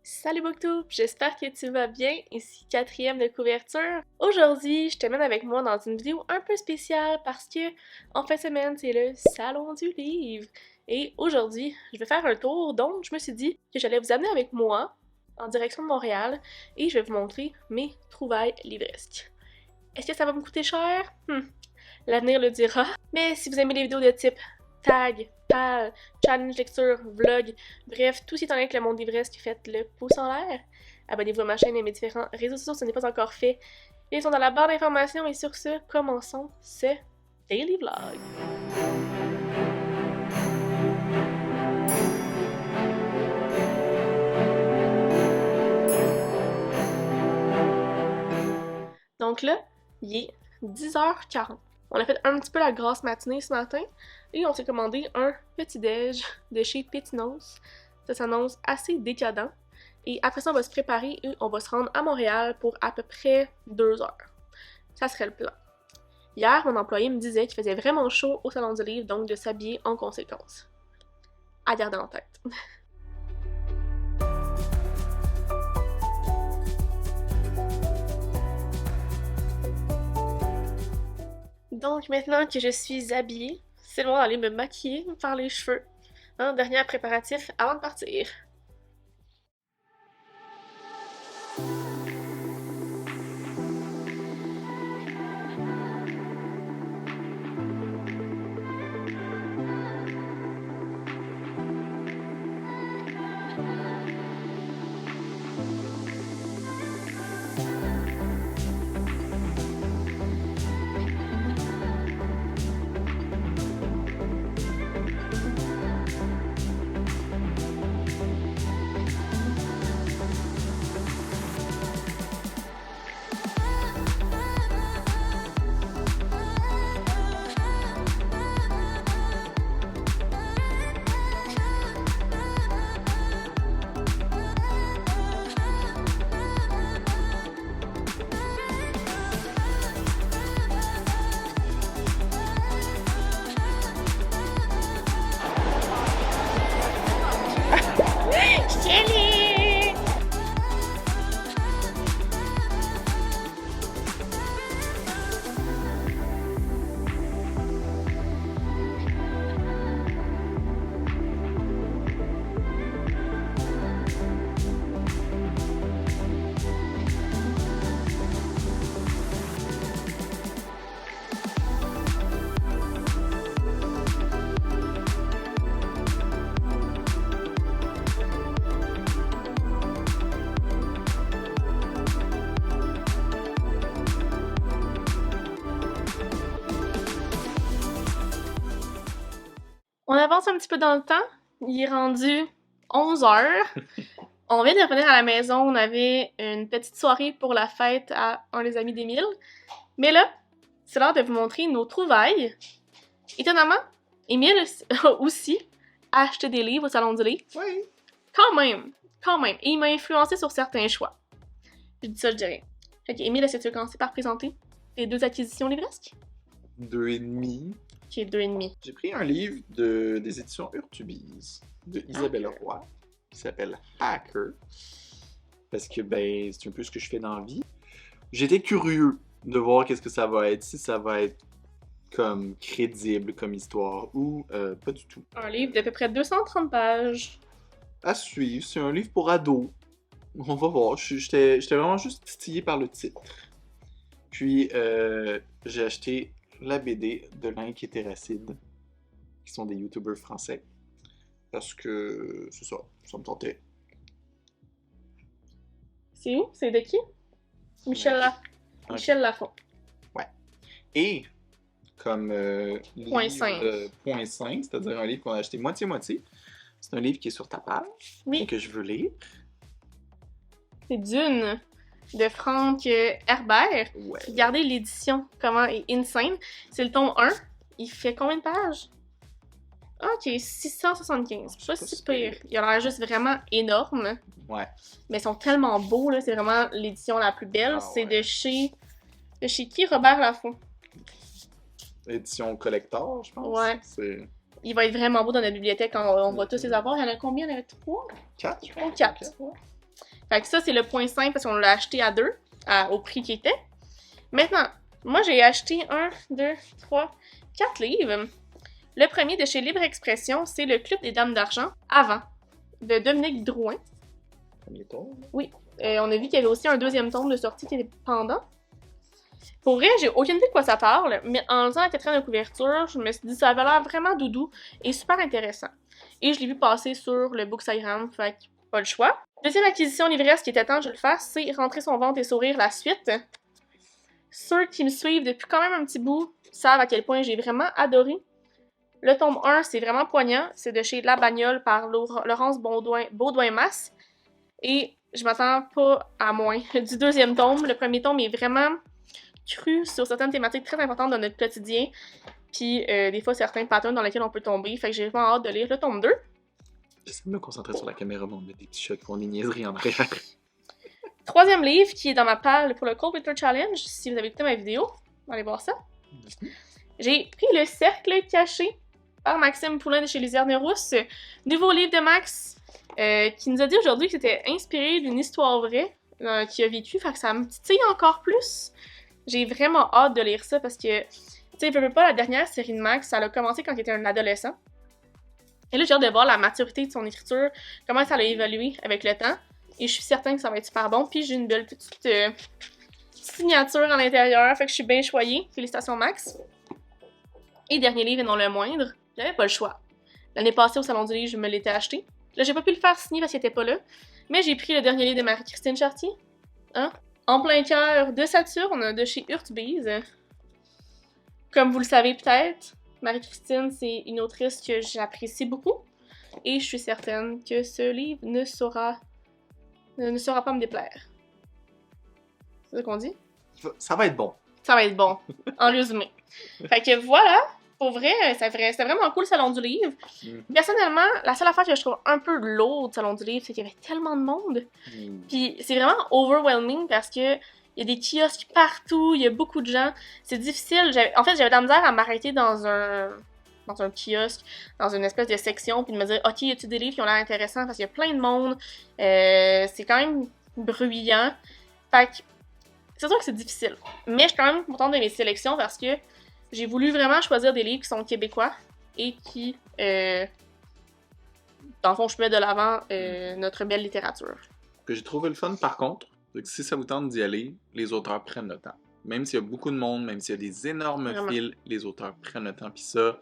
Salut Booktube, j'espère que tu vas bien, ici quatrième de couverture. Aujourd'hui, je te mène avec moi dans une vidéo un peu spéciale parce que en fin de semaine, c'est le Salon du Livre. Et aujourd'hui, je vais faire un tour, donc je me suis dit que j'allais vous amener avec moi en direction de Montréal et je vais vous montrer mes trouvailles livresques. Est-ce que ça va me coûter cher? L'avenir le dira. Mais si vous aimez les vidéos de type tag, pal, challenge lecture, vlog, bref, tout ce qui est en lien avec le monde livresque, faites le pouce en l'air. Abonnez-vous à ma chaîne et à mes différents réseaux sociaux si ce n'est pas encore fait. Les liens sont dans la barre d'informations et sur ce, commençons ce daily vlog. Donc là, il est 10h40. On a fait un petit peu la grasse matinée ce matin et on s'est commandé un petit déj de chez Petinos. Ça s'annonce assez décadent. Et après ça, on va se préparer et on va se rendre à Montréal pour à peu près 2 heures. Ça serait le plan. Hier, mon employé me disait qu'il faisait vraiment chaud au Salon du Livre, donc de s'habiller en conséquence. À garder en tête. Donc maintenant que je suis habillée, c'est le moment d'aller me maquiller, me faire les cheveux. Dernier préparatif avant de partir. Kelly! On avance un petit peu dans le temps. Il est rendu 11h. On vient de revenir à la maison. On avait une petite soirée pour la fête à un des amis d'Émile. Mais là, c'est l'heure de vous montrer nos trouvailles. Étonnamment, Émile a aussi acheté des livres au Salon du Livre. Oui. Quand même. Et il m'a influencé sur certains choix. Je dis ça, je dis rien. Fait qu'Émile, est-ce que tu veux commencer par présenter tes 2 acquisitions livresques? 2,5. Ok, 2,5. J'ai pris un livre des éditions Urtubise de Isabelle Roy qui s'appelle Hacker. Parce que c'est un peu ce que je fais dans la vie. J'étais curieux de voir qu'est-ce que ça va être, si ça va être comme crédible comme histoire ou pas du tout. Un livre d'à peu près 230 pages. À suivre, c'est un livre pour ados. On va voir, j'étais vraiment juste titillé par le titre. Puis j'ai acheté la BD de Link et Terracide, qui sont des youtubeurs français. Parce que c'est ça me tentait. C'est où? C'est de qui? Michel Lafon. Ouais. Et comme Point livre 5. point 5, c'est-à-dire un livre qu'on a acheté moitié-moitié, c'est un livre qui est sur ta page et que je veux lire. C'est Dune de Frank Herbert. Ouais. Regardez l'édition, comment est insane. C'est le tome 1. Il fait combien de pages? Ok, 675. C'est pas si pire. Il a l'air juste vraiment énorme. Ouais. Mais ils sont tellement beaux, là. C'est vraiment l'édition la plus belle. Ah, c'est ouais. de chez qui? Robert Laffont. Édition collector, je pense. Ouais. C'est Il va être vraiment beau dans notre bibliothèque quand on va tous les avoir. Il y en a combien? Il y en a 3? 4, je Ou pense. 4. Fait que ça, c'est le point 5 parce qu'on l'a acheté à 2, au prix qui était. Maintenant, moi, j'ai acheté 1, 2, 3, 4 livres. Le premier de chez Libre Expression, c'est Le Club des Dames d'Argent, avant, de Dominique Drouin. Premier tour. Oui. On a vu qu'il y avait aussi un deuxième tome de sortie qui était pendant. Pour vrai, j'ai aucune idée de quoi ça parle, mais en lisant la quatrième de couverture, je me suis dit que ça avait l'air vraiment doudou et super intéressant. Et je l'ai vu passer sur le Bookstagram, fait que pas le choix. Deuxième acquisition livresse qui était temps que je le fasse, c'est Rentrer son ventre et sourire, la suite. Ceux qui me suivent depuis quand même un petit bout savent à quel point j'ai vraiment adoré. Le tome 1, c'est vraiment poignant. C'est de chez La Bagnole par Laurence Baudouin-Masse. Et je m'attends pas à moins du deuxième tome. Le premier tome est vraiment cru sur certaines thématiques très importantes dans notre quotidien. Puis des fois, certains patterns dans lesquels on peut tomber. Fait que j'ai vraiment hâte de lire le tome 2. J'essaie de me concentrer sur la caméra, mais on met des petits chocs pour des niaiseries en arrière. Troisième livre qui est dans ma palle pour le Cold Winter Challenge. Si vous avez écouté ma vidéo, allez voir ça. J'ai pris Le Cercle Caché par Maxime Poulain de chez Luzerne Rousse. Nouveau livre de Max qui nous a dit aujourd'hui que c'était inspiré d'une histoire vraie qu'il a vécue. Fait que ça me titille encore plus. J'ai vraiment hâte de lire ça parce que, tu sais, je veux pas, la dernière série de Max, ça a commencé quand il était un adolescent. Et là, j'ai hâte de voir la maturité de son écriture, comment ça a évolué avec le temps. Et je suis certaine que ça va être super bon. Puis j'ai une belle petite signature à l'intérieur, fait que je suis bien choyée. Félicitations Max. Et dernier livre et non le moindre, j'avais pas le choix. L'année passée au Salon du Livre, je me l'étais acheté. Là, j'ai pas pu le faire signer parce qu'il était pas là. Mais j'ai pris le dernier livre de Marie-Christine Chartier. Hein? En plein cœur de Saturne, de chez Urtubise. Comme vous le savez peut-être, Marie-Christine, c'est une autrice que j'apprécie beaucoup. Et je suis certaine que ce livre ne saura pas me déplaire. C'est ça qu'on dit? Ça va être bon. Ça va être bon, en résumé. Fait que voilà, pour vrai, c'était vraiment cool le Salon du Livre. Personnellement, la seule affaire que je trouve un peu lourde du Salon du Livre, c'est qu'il y avait tellement de monde. Puis c'est vraiment overwhelming parce que il y a des kiosques partout, il y a beaucoup de gens. C'est difficile. En fait, j'avais de la misère à m'arrêter dans un kiosque, dans une espèce de section, puis de me dire, OK, y a-tu des livres qui ont l'air intéressants parce qu'il y a plein de monde. C'est quand même bruyant. Fait que c'est sûr que c'est difficile. Mais je suis quand même contente de mes sélections parce que j'ai voulu vraiment choisir des livres qui sont québécois et qui, dans le fond, je mets de l'avant notre belle littérature. Ce que j'ai trouvé le fun, par contre, c'est que si ça vous tente d'y aller, les auteurs prennent le temps. Même s'il y a beaucoup de monde, même s'il y a des énormes Vraiment. files, les auteurs prennent le temps. Puis ça,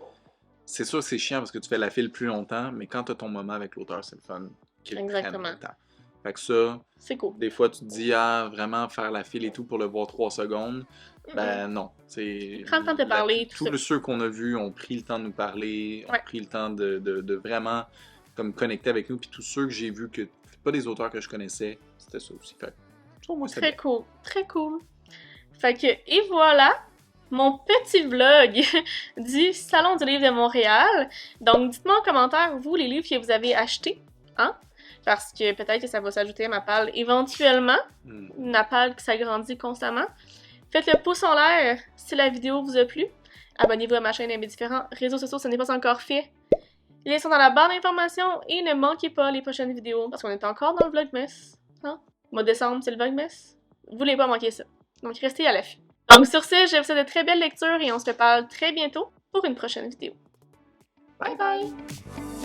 c'est sûr que c'est chiant parce que tu fais la file plus longtemps, mais quand tu as ton moment avec l'auteur, c'est le fun qu'ils prennent le temps. Fait que ça, c'est cool. Des fois, tu te dis, vraiment faire la file et tout pour le voir 3 secondes. Ben non. Prends le temps de parler. Tous ceux qu'on a vus ont pris le temps de nous parler, ont pris le temps de vraiment comme connecter avec nous. Puis tous ceux que j'ai vus, que c'est pas des auteurs que je connaissais, c'était ça aussi. Fait que, moi, très cool. Très cool. Fait que, et voilà, mon petit vlog du Salon du Livre de Montréal. Donc, dites-moi en commentaire, vous, les livres que vous avez achetés, hein? Parce que peut-être que ça va s'ajouter à ma palle éventuellement. Ma palle qui s'agrandit constamment. Faites le pouce en l'air si la vidéo vous a plu. Abonnez-vous à ma chaîne et à mes différents réseaux sociaux si ce n'est pas encore fait. Les liens sont dans la barre d'informations et ne manquez pas les prochaines vidéos parce qu'on est encore dans le Vlogmas. Hein? Mois de décembre, c'est le Vlogmas. Vous voulez pas manquer ça. Donc restez à l'affût. Donc sur ce, je vous souhaite de très belles lectures et on se reparle très bientôt pour une prochaine vidéo. Bye bye!